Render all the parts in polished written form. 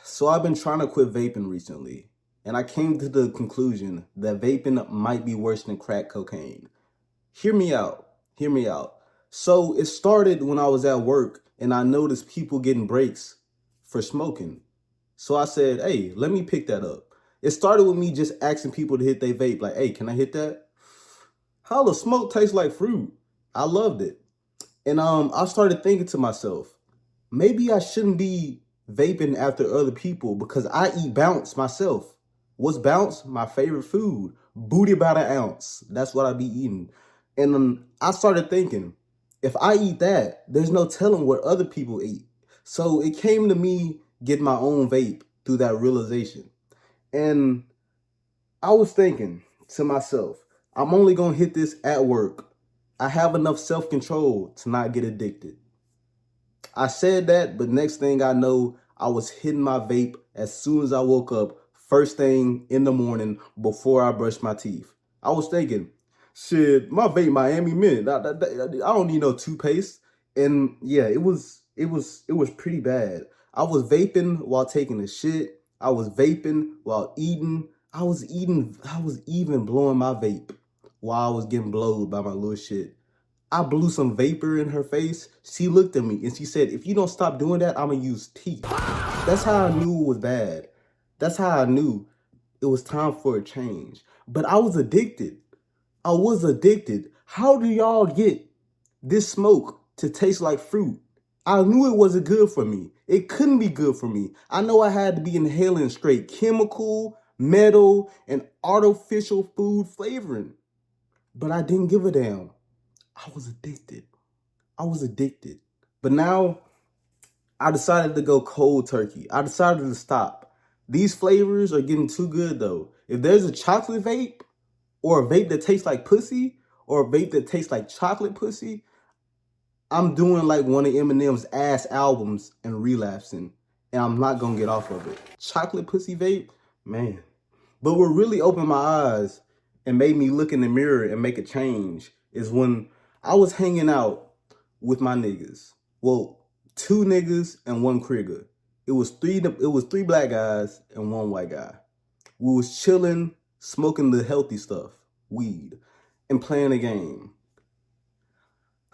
So I've been trying to quit vaping recently, and I came to the conclusion that vaping might be worse than crack cocaine. Hear me out. Hear me out. So it started when I was at work and I noticed people getting breaks for smoking. So I said, hey, let me pick that up. It started with me just asking people to hit their vape, like, hey, can I hit that? How the smoke tastes like fruit. I loved it. And I started thinking to myself, maybe I shouldn't be vaping after other people because I eat bounce myself. What's bounce? My favorite food. Booty by the ounce. That's what I be eating. And I started thinking, if I eat that, there's no telling what other people eat. So it came to me getting my own vape through that realization. And I was thinking to myself, I'm only going to hit this at work. I have enough self-control to not get addicted. I said that, but next thing I know, I was hitting my vape as soon as I woke up, first thing in the morning before I brushed my teeth. I was thinking, shit, my vape Miami Mint. I don't need no toothpaste. And yeah, it was pretty bad. I was vaping while taking a shit. I was vaping while eating. I was even blowing my vape while I was getting blowed by my little shit. I blew some vapor in her face. She looked at me and she said, if you don't stop doing that, I'm going to use teeth. That's how I knew it was bad. That's how I knew it was time for a change. But I was addicted. I was addicted. How do y'all get this smoke to taste like fruit? I knew it wasn't good for me. It couldn't be good for me. I know I had to be inhaling straight chemical, metal, and artificial food flavoring. But I didn't give a damn. I was addicted. I was addicted. But now I decided to go cold turkey. I decided to stop. These flavors are getting too good though. If there's a chocolate vape or a vape that tastes like pussy or a vape that tastes like chocolate pussy, I'm doing like one of Eminem's ass albums and relapsing. And I'm not going to get off of it. Chocolate pussy vape? Man. But what really opened my eyes and made me look in the mirror and make a change is when I was hanging out with my niggas. Well, two niggas and one Krieger. It was three black guys and one white guy. We was chilling, smoking the healthy stuff, weed, and playing a game.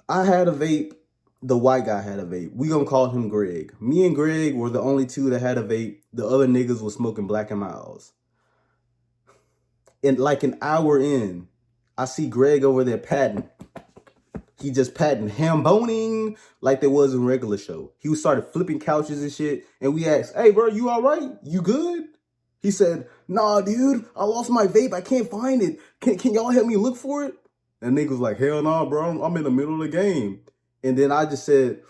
I had a vape. The white guy had a vape. We gonna call him Greg. Me and Greg were the only two that had a vape. The other niggas was smoking Black and Miles. And like an hour in, I see Greg over there patting. He just patting ham-boning like there was in regular show. He started flipping couches and shit. And we asked, hey, bro, you all right? You good? He said, nah, dude, I lost my vape. I can't find it. Can y'all help me look for it? And nigga was like, hell nah, bro. I'm in the middle of the game. And then I just said,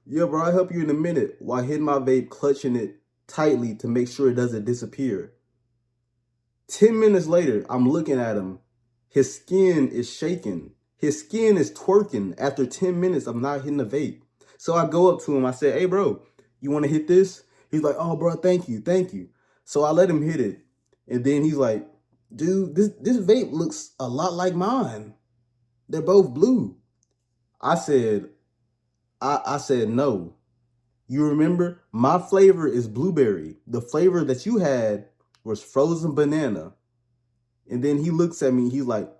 yeah, bro, I'll help you in a minute while hitting my vape, clutching it tightly to make sure it doesn't disappear. 10 minutes later, I'm looking at him. His skin is shaking. His skin is twerking after 10 minutes of not hitting the vape. So I go up to him. I said, hey, bro, you want to hit this? He's like, oh, bro, thank you. Thank you. So I let him hit it. And then he's like, dude, this vape looks a lot like mine. They're both blue. I said, I said, no. You remember, my flavor is blueberry. The flavor that you had was frozen banana. And then he looks at me, he's like,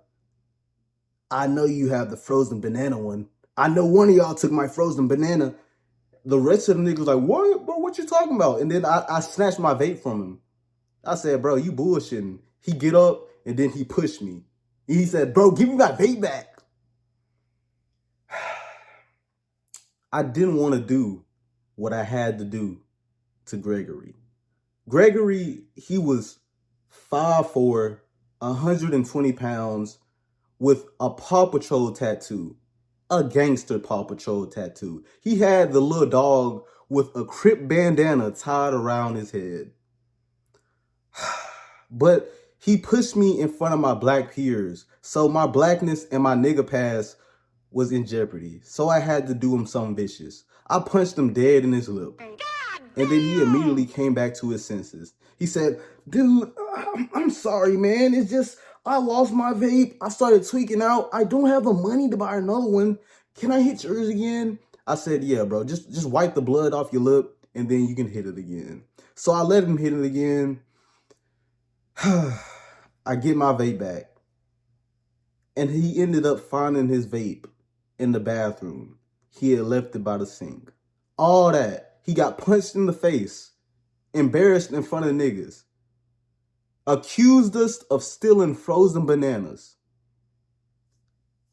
I know you have the frozen banana one. I know one of y'all took my frozen banana. The rest of the niggas like, what? Bro, what you talking about? And then I snatched my vape from him. I said, bro, you bullshitting. He get up and then he pushed me. He said, bro, give me my vape back. I didn't want to do what I had to do to Gregory. Gregory, he was 5'4", 120 pounds, with a Paw Patrol tattoo, a gangster Paw Patrol tattoo. He had the little dog with a Crip bandana tied around his head. But he pushed me in front of my black peers, so my blackness and my nigga pass was in jeopardy. So I had to do him something vicious. I punched him dead in his lip. And then he immediately came back to his senses. He said, dude, I'm sorry, man. It's just, I lost my vape. I started tweaking out. I don't have the money to buy another one. Can I hit yours again? I said, yeah, bro, just wipe the blood off your lip and then you can hit it again. So I let him hit it again. I get my vape back. And he ended up finding his vape in the bathroom. He had left it by the sink. All that. He got punched in the face. Embarrassed in front of niggas. Accused us of stealing frozen bananas.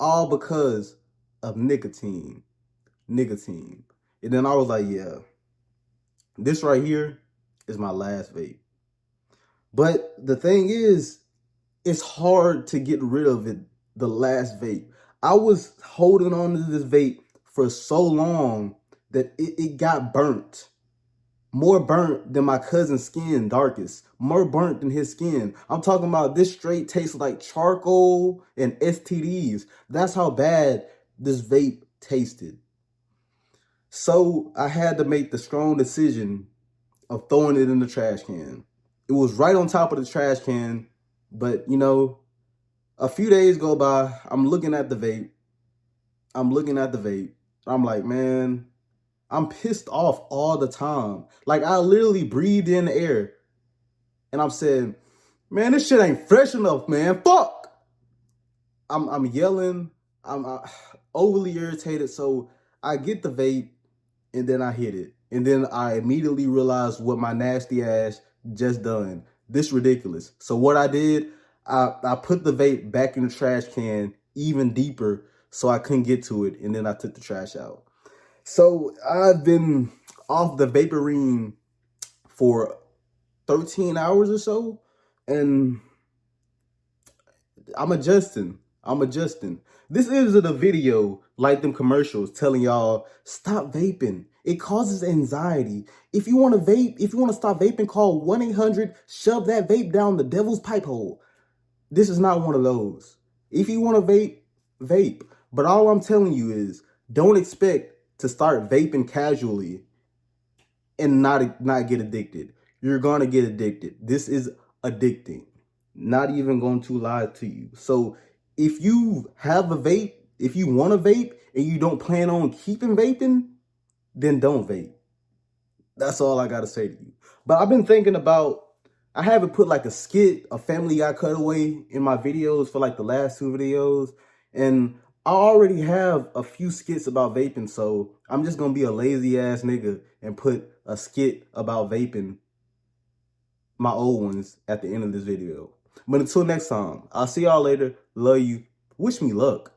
All because of nicotine. Nicotine. And then I was like, yeah, this right here is my last vape. But the thing is, it's hard to get rid of it, the last vape. I was holding on to this vape for so long that it got burnt. More burnt than my cousin's skin, darkest. More burnt than his skin. I'm talking about this straight tastes like charcoal and STDs. That's how bad this vape tasted. So I had to make the strong decision of throwing it in the trash can. It was right on top of the trash can, but you know, a few days go by, I'm looking at the vape. I'm like, man, I'm pissed off all the time. Like, I literally breathed in the air. And I'm saying, man, this shit ain't fresh enough, man. Fuck! I'm yelling. I'm overly irritated. So I get the vape, and then I hit it. And then I immediately realized what my nasty ass just done. This ridiculous. So what I did, I put the vape back in the trash can even deeper so I couldn't get to it. And then I took the trash out. So I've been off the vaporine for 13 hours or so. And I'm adjusting. This isn't a video like them commercials telling y'all, stop vaping. It causes anxiety. If you want to vape, if you want to stop vaping, call 1-800, shove that vape down the devil's pipe hole. This is not one of those. If you want to vape, vape. But all I'm telling you is, don't expect to start vaping casually and not get addicted. You're going to get addicted. This is addicting. Not even going to lie to you. So if you have a vape, if you want to vape and you don't plan on keeping vaping, then don't vape. That's all I got to say to you. But I've been thinking about, I haven't put like a skit, a Family Guy cutaway in my videos for like the last 2 videos. And I already have a few skits about vaping. So I'm just going to be a lazy ass nigga and put a skit about vaping, my old ones, at the end of this video. But until next time, I'll see y'all later. Love you. Wish me luck.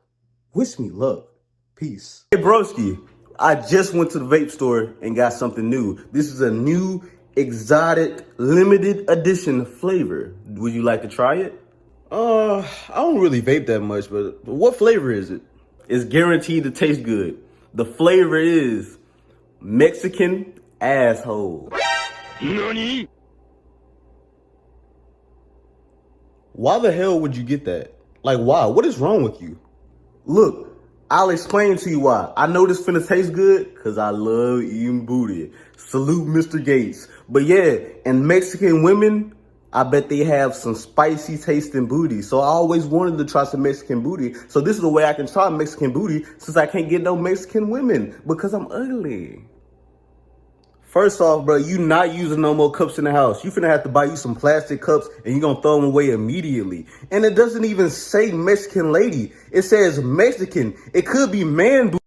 Wish me luck. Peace. Hey, broski. I just went to the vape store and got something new. This is a new exotic limited edition flavor. Would you like to try it? I don't really vape that much, but what flavor is it? It's guaranteed to taste good. The flavor is Mexican asshole. Nani? Why the hell would you get that? Like, why? What is wrong with you? Look, I'll explain to you why. I know this finna taste good because I love eating booty. Salute Mr. Gates. But yeah, and Mexican women, I bet they have some spicy tasting booty. So I always wanted to try some Mexican booty. So this is the way I can try Mexican booty since I can't get no Mexican women because I'm ugly. First off, bro, you not using no more cups in the house. You finna have to buy you some plastic cups and you gonna throw them away immediately. And it doesn't even say Mexican lady. It says Mexican. It could be man booty.